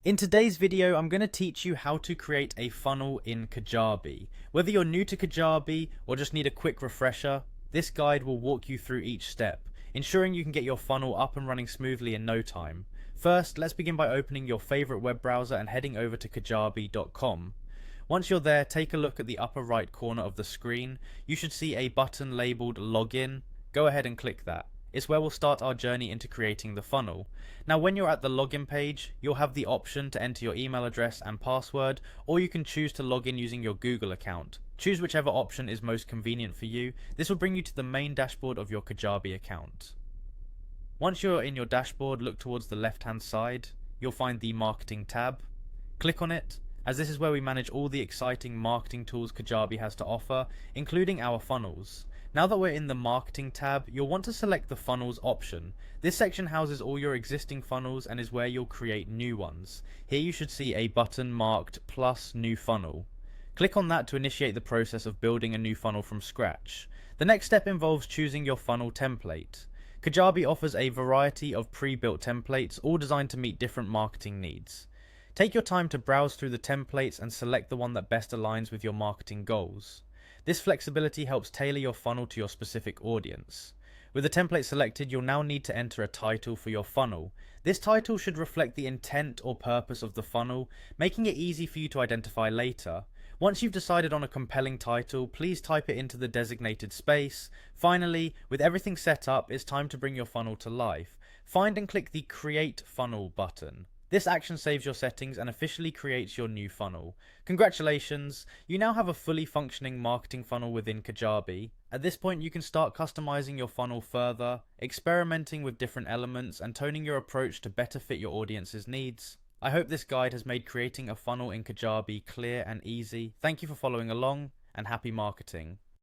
In today's video, I'm going to teach you how to create a funnel in Kajabi. Whether you're new to Kajabi or just need a quick refresher, this guide will walk you through each step, ensuring you can get your funnel up and running smoothly in no time. First, let's begin by opening your favorite web browser and heading over to kajabi.com. Once you're there, take a look at the upper right corner of the screen. You should see a button labeled Login. Go ahead and click that. It's where we'll start our journey into creating the funnel. Now when you're at the login page, you'll have the option to enter your email address and password, or you can choose to log in using your Google account. Choose whichever option is most convenient for you. This will bring you to the main dashboard of your Kajabi account. Once you're in your dashboard, look towards the left hand side. You'll find the marketing tab. Click on it, as this is where we manage all the exciting marketing tools Kajabi has to offer, including our funnels. Now that we're in the marketing tab, you'll want to select the funnels option. This section houses all your existing funnels and is where you'll create new ones. Here you should see a button marked plus new funnel. Click on that to initiate the process of building a new funnel from scratch. The next step involves choosing your funnel template. Kajabi offers a variety of pre-built templates, all designed to meet different marketing needs. Take your time to browse through the templates and select the one that best aligns with your marketing goals. This flexibility helps tailor your funnel to your specific audience. With the template selected, you'll now need to enter a title for your funnel. This title should reflect the intent or purpose of the funnel, making it easy for you to identify later. Once you've decided on a compelling title, please type it into the designated space. Finally, with everything set up, it's time to bring your funnel to life. Find and click the Create Funnel button. This action saves your settings and officially creates your new funnel. Congratulations, you now have a fully functioning marketing funnel within Kajabi. At this point you can start customizing your funnel further, experimenting with different elements and toning your approach to better fit your audience's needs. I hope this guide has made creating a funnel in Kajabi clear and easy. Thank you for following along and happy marketing.